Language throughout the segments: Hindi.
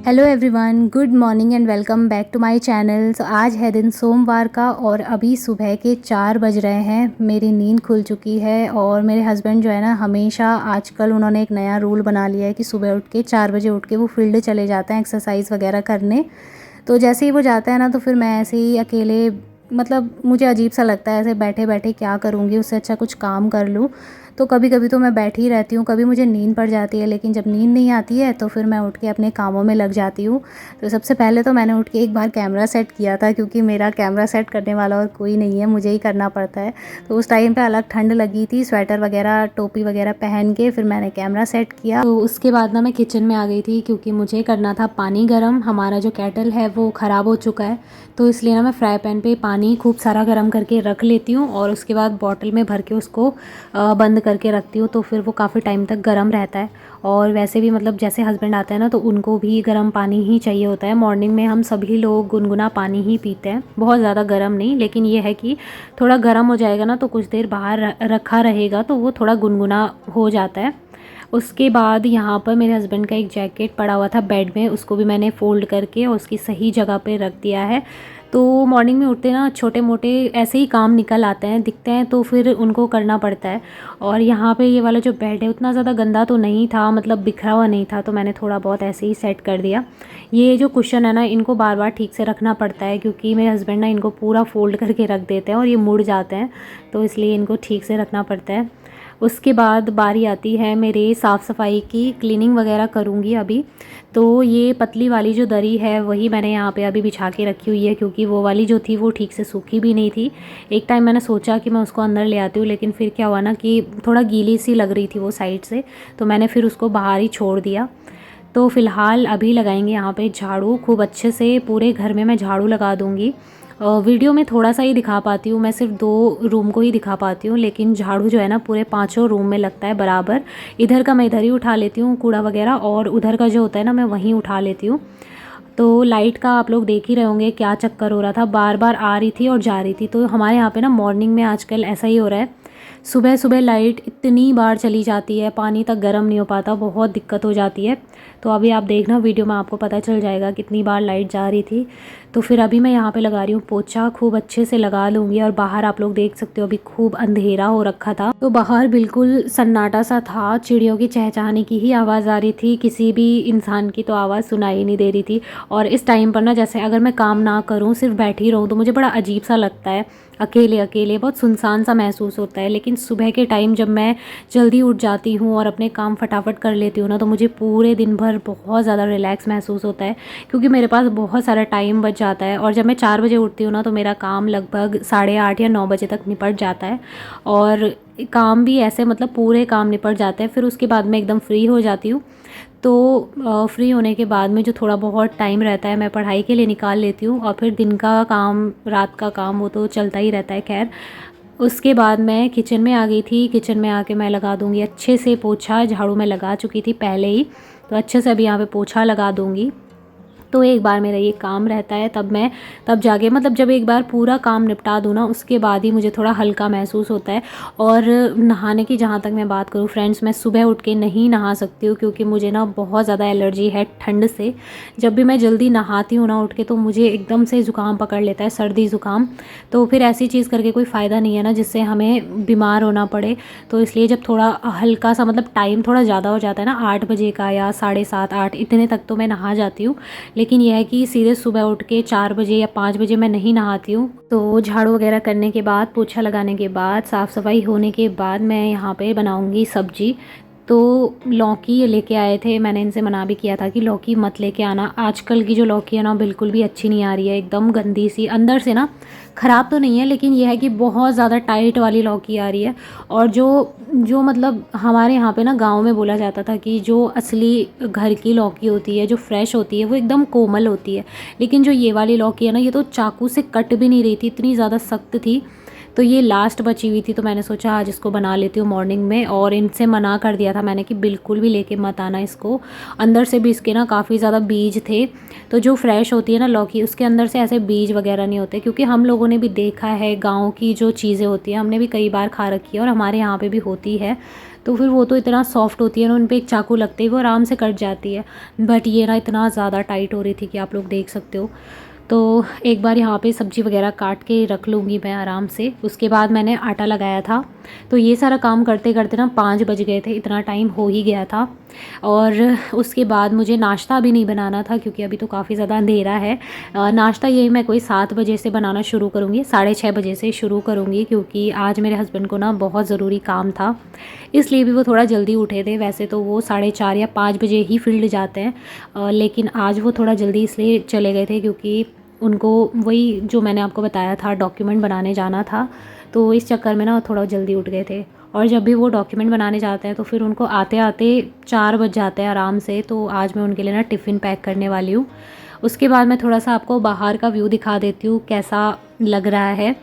Hello everyone, good morning and welcome back to my channel. तो आज है दिन सोमवार का और अभी सुबह के 4 बज रहे हैं। मेरी नींद खुल चुकी है और मेरे हस्बैंड जो है ना, हमेशा आजकल उन्होंने एक नया रूल बना लिया है कि सुबह उठ के 4 बजे उठ के वो फील्ड चले जाते हैं एक्सरसाइज़ वगैरह करने। तो जैसे ही वो जाता है ना, तो फिर मैं ऐसे ही अकेले, मतलब मुझे अजीब सा लगता है ऐसे बैठे बैठे क्या करूँगी, उससे अच्छा कुछ काम कर लूँ। तो कभी कभी तो मैं बैठी ही रहती हूँ, कभी मुझे नींद पड़ जाती है, लेकिन जब नींद नहीं आती है तो फिर मैं उठ के अपने कामों में लग जाती हूँ। तो सबसे पहले तो मैंने उठ के एक बार कैमरा सेट किया था, क्योंकि मेरा कैमरा सेट करने वाला और कोई नहीं है, मुझे ही करना पड़ता है। तो उस टाइम पे अलग ठंड लगी थी, स्वेटर वगैरह टोपी वगैरह पहन के फिर मैंने कैमरा सेट किया। तो उसके बाद ना मैं किचन में आ गई थी, क्योंकि मुझे करना था पानी गर्म। हमारा जो केटल है वो ख़राब हो चुका है, तो इसलिए ना मैं फ्राई पैन पे पानी खूब सारा गर्म करके रख लेती हूँ और उसके बाद बॉटल में भर के उसको बंद करके रखती हूँ। तो फिर वो काफ़ी टाइम तक गर्म रहता है। और वैसे भी मतलब जैसे हस्बैंड आते हैं ना, तो उनको भी गर्म पानी ही चाहिए होता है। मॉर्निंग में हम सभी लोग गुनगुना पानी ही पीते हैं, बहुत ज़्यादा गर्म नहीं, लेकिन ये है कि थोड़ा गर्म हो जाएगा ना तो कुछ देर बाहर रखा रहेगा तो वो थोड़ा गुनगुना हो जाता है। उसके बाद यहाँ पर मेरे हस्बैंड का एक जैकेट पड़ा हुआ था बेड में, उसको भी मैंने फ़ोल्ड करके और उसकी सही जगह पे रख दिया है। तो मॉर्निंग में उठते ना छोटे मोटे ऐसे ही काम निकल आते हैं, दिखते हैं तो फिर उनको करना पड़ता है। और यहाँ पे ये वाला जो बेड है उतना ज़्यादा गंदा तो नहीं था, मतलब बिखरा हुआ नहीं था, तो मैंने थोड़ा बहुत ऐसे ही सेट कर दिया। ये जो कुशन है ना, इनको बार बार ठीक से रखना पड़ता है, क्योंकि मेरे हस्बैंड ना इनको पूरा फ़ोल्ड करके रख देते हैं और ये मुड़ जाते हैं, तो इसलिए इनको ठीक से रखना पड़ता है। उसके बाद बारी आती है मेरे साफ़ सफाई की, क्लीनिंग वगैरह करूँगी अभी। तो ये पतली वाली जो दरी है वही मैंने यहाँ पे अभी बिछा के रखी हुई है, क्योंकि वो वाली जो थी वो ठीक से सूखी भी नहीं थी। एक टाइम मैंने सोचा कि मैं उसको अंदर ले आती हूँ, लेकिन फिर क्या हुआ ना कि थोड़ा गीली सी लग रही थी वो साइड से, तो मैंने फिर उसको बाहर ही छोड़ दिया। तो फ़िलहाल अभी लगाएंगे यहाँ पे झाड़ू, खूब अच्छे से पूरे घर में मैं झाड़ू लगा दूँगी। वीडियो में थोड़ा सा ही दिखा पाती हूँ, मैं सिर्फ 2 रूम को ही दिखा पाती हूँ, लेकिन झाड़ू जो है ना पूरे 5 रूम में लगता है बराबर। इधर का मैं इधर ही उठा लेती हूँ कूड़ा वगैरह, और उधर का जो होता है ना मैं वहीं उठा लेती हूँ। तो लाइट का आप लोग देख ही रहे होंगे क्या चक्कर हो रहा था, बार बार आ रही थी और जा रही थी। तो हमारे यहाँ पे ना मॉर्निंग में आजकल ऐसा ही हो रहा है, सुबह सुबह लाइट इतनी बार चली जाती है, पानी तक गर्म नहीं हो पाता, बहुत दिक्कत हो जाती है। तो अभी आप देखना वीडियो में आपको पता चल जाएगा कितनी बार लाइट जा रही थी। तो फिर अभी मैं यहाँ पे लगा रही हूँ पोछा, खूब अच्छे से लगा लूँगी। और बाहर आप लोग देख सकते हो अभी खूब अंधेरा हो रखा था, तो बाहर बिल्कुल सन्नाटा सा था, चिड़ियों की चहचहाने की ही आवाज़ आ रही थी, किसी भी इंसान की तो आवाज़ सुनाई नहीं दे रही थी। और इस टाइम पर ना, जैसे अगर मैं काम ना करूँ सिर्फ बैठी रहूँ, तो मुझे बड़ा अजीब सा लगता है, अकेले अकेले बहुत सुनसान सा महसूस होता है। लेकिन सुबह के टाइम जब मैं जल्दी उठ जाती हूँ और अपने काम फटाफट कर लेती हूँ ना, तो मुझे पूरे दिन भर बहुत ज़्यादा रिलैक्स महसूस होता है, क्योंकि मेरे पास बहुत सारा टाइम बच जाता है। और जब मैं 4 बजे उठती हूँ ना, तो मेरा काम लगभग 8:30 या 9 बजे तक निपट जाता है। और काम भी ऐसे मतलब पूरे काम निपट जाते हैं, फिर उसके बाद मैं एकदम फ्री हो जाती हूँ। तो फ्री होने के बाद में जो थोड़ा बहुत टाइम रहता है मैं पढ़ाई के लिए निकाल लेती हूँ, और फिर दिन का काम, रात का काम, वो तो चलता ही रहता है। खैर, उसके बाद मैं किचन में आ गई थी। किचन में आके मैं लगा दूँगी अच्छे से पोछा, झाड़ू मैं लगा चुकी थी पहले ही, तो अच्छे से अभी यहाँ पे पोछा लगा दूँगी। तो एक बार मेरा ये काम रहता है, तब जाके, मतलब जब एक बार पूरा काम निपटा दूँ ना, उसके बाद ही मुझे थोड़ा हल्का महसूस होता है। और नहाने की जहाँ तक मैं बात करूँ फ्रेंड्स, मैं सुबह उठ के नहीं नहा सकती हूँ, क्योंकि मुझे ना बहुत ज़्यादा एलर्जी है ठंड से। जब भी मैं जल्दी नहाती हूँ ना उठ के, तो मुझे एकदम से ज़ुकाम पकड़ लेता है, सर्दी ज़ुकाम। तो फिर ऐसी चीज़ करके कोई फ़ायदा नहीं है ना, जिससे हमें बीमार होना पड़े। तो इसलिए जब थोड़ा हल्का सा, मतलब टाइम थोड़ा ज़्यादा हो जाता है ना, 8 बजे का या 7:30 8 इतने तक तो मैं नहा जाती हूँ। लेकिन यह है कि सीधे सुबह उठ के 4 बजे या 5 बजे मैं नहीं नहाती हूँ। तो झाड़ू वगैरह करने के बाद, पोछा लगाने के बाद, साफ़ सफाई होने के बाद मैं यहाँ पे बनाऊँगी सब्जी। तो लौकी लेके आए थे, मैंने इनसे मना भी किया था कि लौकी मत लेके आना। आजकल की जो लौकी है ना, बिल्कुल भी अच्छी नहीं आ रही है, एकदम गंदी सी, अंदर से ना ख़राब तो नहीं है, लेकिन यह है कि बहुत ज़्यादा टाइट वाली लौकी आ रही है। और जो जो मतलब हमारे यहाँ पे ना गांव में बोला जाता था कि जो असली घर की लौकी होती है, जो फ्रेश होती है, वो एकदम कोमल होती है। लेकिन जो ये वाली लौकी है ना, ये तो चाकू से कट भी नहीं रही थी, इतनी ज़्यादा सख्त थी। तो ये लास्ट बची हुई थी, तो मैंने सोचा आज इसको बना लेती हूँ मॉर्निंग में। और इनसे मना कर दिया था मैंने कि बिल्कुल भी लेके मत आना इसको, अंदर से भी इसके ना काफ़ी ज़्यादा बीज थे। तो जो फ्रेश होती है ना लौकी, उसके अंदर से ऐसे बीज वगैरह नहीं होते, क्योंकि हम लोगों ने भी देखा है गाँव की जो चीज़ें होती हैं, हमने भी कई बार खा रखी है और हमारे यहाँ पर भी होती है। तो फिर वो तो इतना सॉफ्ट होती है ना, उन पर एक चाकू लगते ही वो आराम से कट जाती है। बट ये ना इतना ज़्यादा टाइट हो रही थी कि आप लोग देख सकते हो। तो एक बार यहाँ पे सब्ज़ी वगैरह काट के रख लूँगी मैं आराम से। उसके बाद मैंने आटा लगाया था। तो ये सारा काम करते करते ना 5 बज गए थे, इतना टाइम हो ही गया था। और उसके बाद मुझे नाश्ता भी नहीं बनाना था, क्योंकि अभी तो काफ़ी ज़्यादा अंधेरा है। नाश्ता यही मैं कोई 7 बजे से बनाना शुरू करूँगी, 6:30 बजे से शुरू करूँगी, क्योंकि आज मेरे हस्बैंड को ना बहुत ज़रूरी काम था, इसलिए भी वो थोड़ा जल्दी उठे थे। वैसे तो वो 4:30 या 5 बजे ही फील्ड जाते हैं, लेकिन आज वो थोड़ा जल्दी इसलिए चले गए थे क्योंकि उनको वही जो मैंने आपको बताया था डॉक्यूमेंट बनाने जाना था। तो इस चक्कर में ना थोड़ा जल्दी उठ गए थे। और जब भी वो डॉक्यूमेंट बनाने जाते हैं तो फिर उनको आते आते 4 बज जाते हैं आराम से। तो आज मैं उनके लिए ना टिफ़िन पैक करने वाली हूँ। उसके बाद मैं थोड़ा सा आपको बाहर का व्यू दिखा देती हूँ कैसा लग रहा है।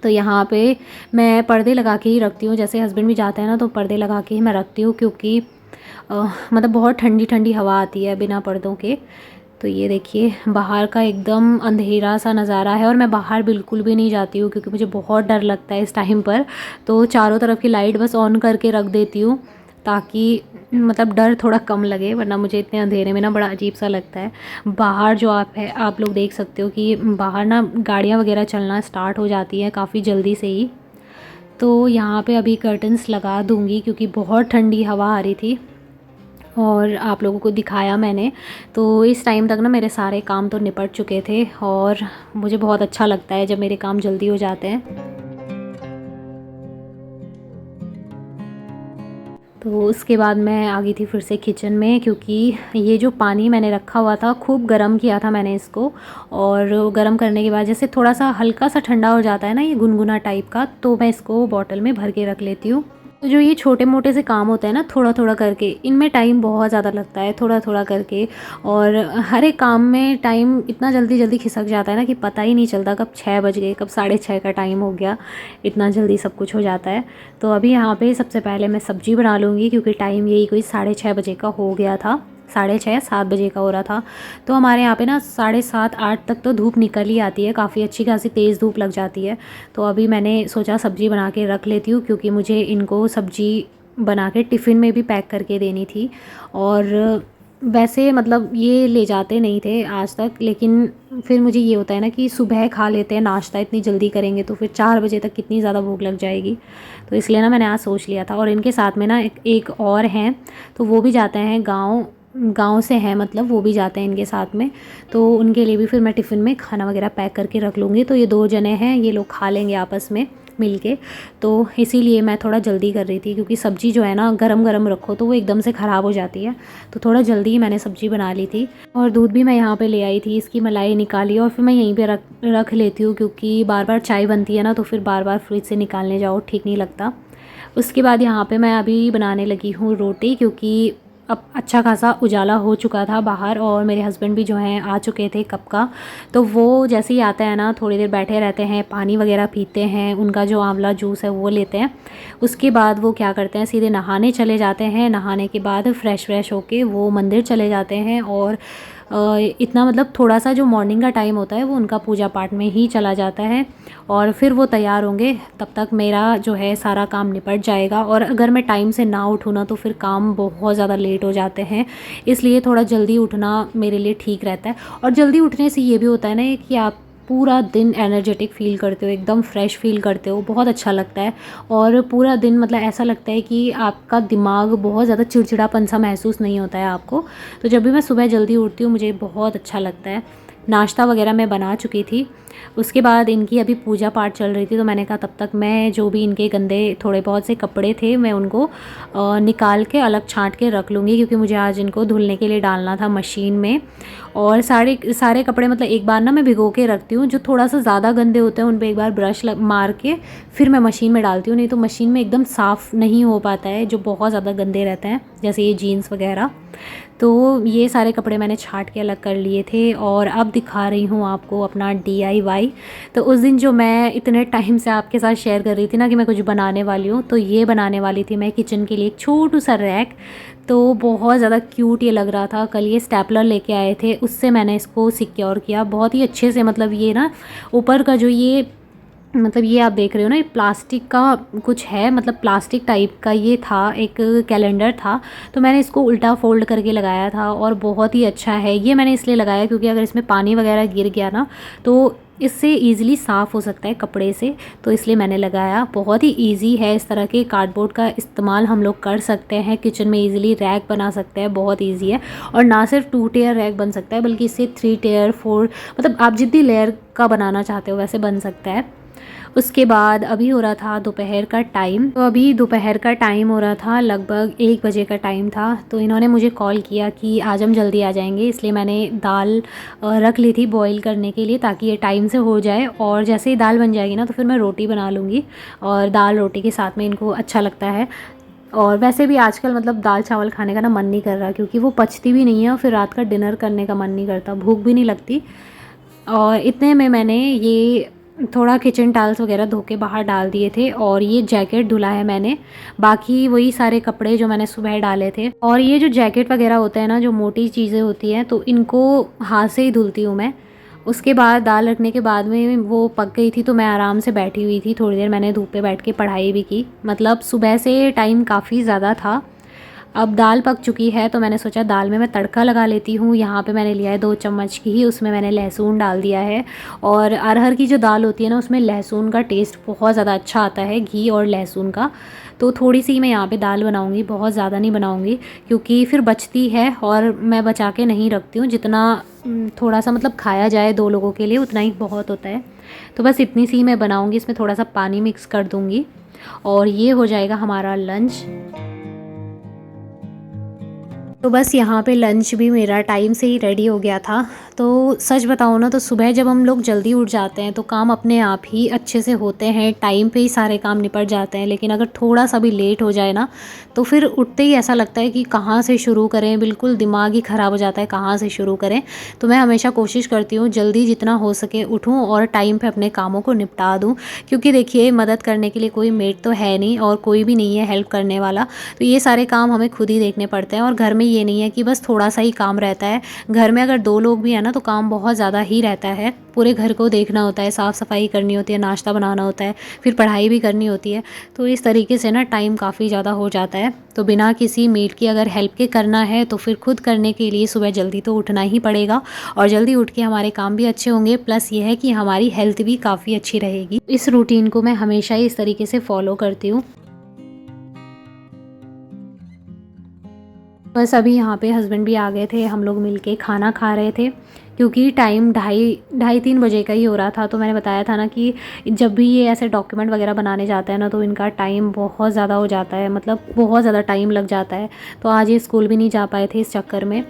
तो यहाँ पे मैं पर्दे लगा के ही रखती हूँ, जैसे हस्बैंड भी जाते हैं ना तो पर्दे लगा के ही मैं रखती हूँ, क्योंकि मतलब बहुत ठंडी ठंडी हवा आती है बिना पर्दों के। तो ये देखिए बाहर का एकदम अंधेरा सा नज़ारा है, और मैं बाहर बिल्कुल भी नहीं जाती हूँ क्योंकि मुझे बहुत डर लगता है इस टाइम पर। तो चारों तरफ की लाइट बस ऑन करके रख देती हूँ, ताकि मतलब डर थोड़ा कम लगे, वरना मुझे इतने अंधेरे में ना बड़ा अजीब सा लगता है। बाहर जो आप लोग देख सकते हो कि बाहर ना गाड़ियाँ वगैरह चलना स्टार्ट हो जाती है काफ़ी जल्दी से ही। तो यहाँ पे अभी कर्टन्स लगा दूँगी क्योंकि बहुत ठंडी हवा आ रही थी और आप लोगों को दिखाया मैंने। तो इस टाइम तक ना मेरे सारे काम तो निपट चुके थे, और मुझे बहुत अच्छा लगता है जब मेरे काम जल्दी हो जाते हैं। तो उसके बाद मैं आ गई थी फिर से किचन में, क्योंकि ये जो पानी मैंने रखा हुआ था खूब गर्म किया था मैंने इसको। और गर्म करने के बाद जैसे थोड़ा सा हल्का सा ठंडा हो जाता है ना ये गुनगुना टाइप का, तो मैं इसको बॉटल में भर के रख लेती हूँ। तो जो ये छोटे मोटे से काम होते हैं ना थोड़ा थोड़ा करके, इनमें टाइम बहुत ज़्यादा लगता है थोड़ा थोड़ा करके। और हर एक काम में टाइम इतना जल्दी जल्दी खिसक जाता है ना कि पता ही नहीं चलता कब 6 बज गए, कब 6:30 का टाइम हो गया, इतना जल्दी सब कुछ हो जाता है। तो अभी यहाँ पे सबसे पहले मैं सब्ज़ी बना लूँगी, क्योंकि टाइम यही कोई 6:30 बजे का हो गया था, 6:30 7 बजे का हो रहा था। तो हमारे यहाँ पे ना 7:30 8 तक तो धूप निकल ही आती है, काफ़ी अच्छी खासी तेज़ धूप लग जाती है। तो अभी मैंने सोचा सब्ज़ी बना के रख लेती हूँ, क्योंकि मुझे इनको सब्ज़ी बना के टिफ़िन में भी पैक करके देनी थी। और वैसे मतलब ये ले जाते नहीं थे आज तक, लेकिन फिर मुझे ये होता है ना कि सुबह खा लेते हैं नाश्ता, इतनी जल्दी करेंगे तो फिर 4 बजे तक कितनी ज़्यादा भूख लग जाएगी। तो इसलिए ना मैंने आज सोच लिया था। और इनके साथ में ना एक और हैं, तो वो भी जाते हैं गाँव से हैं, मतलब वो भी जाते हैं इनके साथ में। तो उनके लिए भी फिर मैं टिफ़िन में खाना वगैरह पैक करके रख लूँगी। तो ये 2 जने हैं, ये लोग खा लेंगे आपस में मिलके। तो इसीलिए मैं थोड़ा जल्दी कर रही थी, क्योंकि सब्ज़ी जो है ना गरम गरम रखो तो वो एकदम से ख़राब हो जाती है। तो थोड़ा जल्दी ही मैंने सब्ज़ी बना ली थी। और दूध भी मैं यहाँ पे ले आई थी, इसकी मलाई निकाली और फिर मैं यहीं पे रख लेती हूँ, क्योंकि बार बार चाय बनती है ना, तो फिर बार बार फ्रिज से निकालने जाओ ठीक नहीं लगता। उसके बाद यहाँ पे मैं अभी बनाने लगी हूँ रोटी, क्योंकि अब अच्छा खासा उजाला हो चुका था बाहर, और मेरे हस्बैंड भी जो हैं आ चुके थे कब का। तो वो जैसे ही आते हैं ना थोड़ी देर बैठे रहते हैं, पानी वगैरह पीते हैं, उनका जो आंवला जूस है वो लेते हैं। उसके बाद वो क्या करते हैं, सीधे नहाने चले जाते हैं। नहाने के बाद फ्रेश होके वो मंदिर चले जाते हैं। और इतना मतलब थोड़ा सा जो मॉर्निंग का टाइम होता है वो उनका पूजा पाठ में ही चला जाता है। और फिर वो तैयार होंगे, तब तक मेरा जो है सारा काम निपट जाएगा। और अगर मैं टाइम से ना उठूँ ना तो फिर काम बहुत ज़्यादा लेट हो जाते हैं, इसलिए थोड़ा जल्दी उठना मेरे लिए ठीक रहता है। और जल्दी उठने से ये भी होता है ना कि आप पूरा दिन एनर्जेटिक फ़ील करते हो, एकदम फ्रेश फ़ील करते हो, बहुत अच्छा लगता है। और पूरा दिन मतलब ऐसा लगता है कि आपका दिमाग बहुत ज़्यादा चिड़चिड़ापन सा महसूस नहीं होता है आपको। तो जब भी मैं सुबह जल्दी उठती हूँ मुझे बहुत अच्छा लगता है। नाश्ता वगैरह मैं बना चुकी थी। उसके बाद इनकी अभी पूजा पाठ चल रही थी, तो मैंने कहा तब तक मैं जो भी इनके गंदे थोड़े बहुत से कपड़े थे मैं उनको निकाल के अलग छांट के रख लूँगी, क्योंकि मुझे आज इनको धुलने के लिए डालना था मशीन में। और सारे कपड़े मतलब एक बार ना मैं भिगो के रखती हूँ, जो थोड़ा सा ज़्यादा गंदे होते हैं उन पर एक बार ब्रश मार के फिर मैं मशीन में डालती हूँ, नहीं तो मशीन में एकदम साफ़ नहीं हो पाता है जो बहुत ज़्यादा गंदे रहते हैं, जैसे ये जीन्स वगैरह। तो ये सारे कपड़े मैंने छांट के अलग कर लिए थे। और अब दिखा रही हूँ आपको अपना DIY वाई। तो उस दिन जो मैं इतने टाइम से आपके साथ शेयर कर रही थी ना कि मैं कुछ बनाने वाली हूँ, तो ये बनाने वाली थी मैं किचन के लिए एक छोटू सा रैक। तो बहुत ज़्यादा क्यूट ये लग रहा था। कल ये स्टेपलर लेके आए थे, उससे मैंने इसको सिक्योर किया बहुत ही अच्छे से। मतलब ये ना ऊपर का जो ये मतलब ये आप देख रहे हो ना, ये प्लास्टिक का कुछ है, मतलब प्लास्टिक टाइप का ये था, एक कैलेंडर था। तो मैंने इसको उल्टा फोल्ड करके लगाया था और बहुत ही अच्छा है। ये मैंने इसलिए लगाया क्योंकि अगर इसमें पानी वगैरह गिर गया ना तो इससे ईज़िली साफ़ हो सकता है कपड़े से, तो इसलिए मैंने लगाया। बहुत ही इजी है, इस तरह के कार्डबोर्ड का इस्तेमाल हम लोग कर सकते हैं किचन में, इजीली रैक बना सकते हैं, बहुत इजी है। और ना सिर्फ 2 टियर रैक बन सकता है बल्कि इससे 3 टियर 4, मतलब आप जितनी लेयर का बनाना चाहते हो वैसे बन सकता है। उसके बाद अभी हो रहा था दोपहर का टाइम। तो अभी दोपहर का टाइम हो रहा था, लगभग 1 बजे का टाइम था। तो इन्होंने मुझे कॉल किया कि आज हम जल्दी आ जाएंगे, इसलिए मैंने दाल रख ली थी बॉईल करने के लिए ताकि ये टाइम से हो जाए। और जैसे ही दाल बन जाएगी ना तो फिर मैं रोटी बना लूँगी, और दाल रोटी के साथ में इनको अच्छा लगता है। और वैसे भी आजकल मतलब दाल चावल खाने का ना मन नहीं कर रहा, क्योंकि वो पचती भी नहीं है और फिर रात का डिनर करने का मन नहीं करता, भूख भी नहीं लगती। और इतने में मैंने ये थोड़ा किचन टाइल्स वगैरह धो के बाहर डाल दिए थे, और ये जैकेट धुला है मैंने। बाकी वही सारे कपड़े जो मैंने सुबह डाले थे। और ये जो जैकेट वगैरह होते हैं ना, जो मोटी चीज़ें होती हैं, तो इनको हाथ से ही धुलती हूँ मैं। उसके बाद दाल रखने के बाद में वो पक गई थी, तो मैं आराम से बैठी हुई थी, थोड़ी देर मैंने धूप पे बैठ के पढ़ाई भी की। मतलब सुबह से टाइम काफ़ी ज़्यादा था। अब दाल पक चुकी है तो मैंने सोचा दाल में मैं तड़का लगा लेती हूँ। यहाँ पे मैंने लिया है 2 चम्मच घी, उसमें मैंने लहसुन डाल दिया है। और अरहर की जो दाल होती है ना, उसमें लहसुन का टेस्ट बहुत ज़्यादा अच्छा आता है, घी और लहसुन का। तो थोड़ी सी मैं यहाँ पे दाल बनाऊँगी, बहुत ज़्यादा नहीं बनाऊँगी क्योंकि फिर बचती है और मैं बचा के नहीं रखती हूँ। जितना थोड़ा सा मतलब खाया जाए 2 लोगों के लिए उतना ही बहुत होता है। तो बस इतनी सी मैं बनाऊँगी, इसमें थोड़ा सा पानी मिक्स कर दूँगी और ये हो जाएगा हमारा लंच। तो बस यहाँ पे लंच भी मेरा टाइम से ही रेडी हो गया था। तो सच बताऊँ ना, तो सुबह जब हम लोग जल्दी उठ जाते हैं तो काम अपने आप ही अच्छे से होते हैं, टाइम पे ही सारे काम निपट जाते हैं। लेकिन अगर थोड़ा सा भी लेट हो जाए ना तो फिर उठते ही ऐसा लगता है कि कहाँ से शुरू करें, बिल्कुल दिमाग ही ख़राब हो जाता है कहाँ से शुरू करें। तो मैं हमेशा कोशिश करती हूँ जल्दी जितना हो सके उठूँ और टाइम पर अपने कामों को निपटा दूँ। क्योंकि देखिए, मदद करने के लिए कोई मेड तो है नहीं और कोई भी नहीं है हेल्प करने वाला। तो ये सारे काम हमें खुद ही देखने पड़ते हैं। और घर में ये नहीं है कि बस थोड़ा सा ही काम रहता है। घर में अगर 2 लोग भी हैं ना तो काम बहुत ज़्यादा ही रहता है। पूरे घर को देखना होता है, साफ़ सफाई करनी होती है, नाश्ता बनाना होता है, फिर पढ़ाई भी करनी होती है। तो इस तरीके से ना टाइम काफ़ी ज़्यादा हो जाता है। तो बिना किसी मेड की अगर हेल्प के करना है तो फिर खुद करने के लिए सुबह जल्दी तो उठना ही पड़ेगा। और जल्दी उठ के हमारे काम भी अच्छे होंगे, प्लस ये है कि हमारी हेल्थ भी काफ़ी अच्छी रहेगी। इस रूटीन को मैं हमेशा ही इस तरीके से फॉलो करती हूँ। बस अभी यहाँ पे हस्बैंड भी आ गए थे, हम लोग मिलके खाना खा रहे थे। क्योंकि टाइम ढाई 3 बजे का ही हो रहा था। तो मैंने बताया था ना कि जब भी ये ऐसे डॉक्यूमेंट वगैरह बनाने जाते हैं ना तो इनका टाइम बहुत ज़्यादा हो जाता है, मतलब बहुत ज़्यादा टाइम लग जाता है। तो आज ये स्कूल भी नहीं जा पाए थे इस चक्कर में।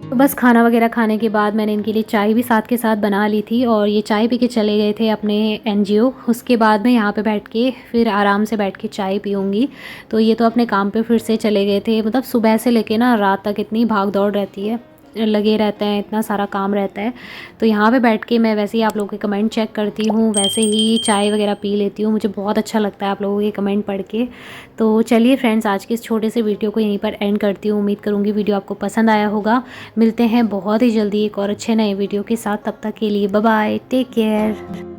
तो बस खाना वगैरह खाने के बाद मैंने इनके लिए चाय भी साथ के साथ बना ली थी, और ये चाय पी के चले गए थे अपने एनजीओ। उसके बाद मैं यहाँ पे बैठ के फिर आराम से बैठ के चाय पीऊँगी। तो ये तो अपने काम पे फिर से चले गए थे। मतलब सुबह से लेके ना रात तक इतनी भाग दौड़ रहती है, लगे रहते हैं, इतना सारा काम रहता है। तो यहाँ पे बैठ के मैं वैसे ही आप लोगों के कमेंट चेक करती हूँ, वैसे ही चाय वगैरह पी लेती हूँ। मुझे बहुत अच्छा लगता है आप लोगों के कमेंट पढ़ के। तो चलिए फ्रेंड्स, आज के इस छोटे से वीडियो को यहीं पर एंड करती हूँ। उम्मीद करूँगी वीडियो आपको पसंद आया होगा। मिलते हैं बहुत ही जल्दी एक और अच्छे नए वीडियो के साथ। तब तक के लिए बाय बाय, टेक केयर।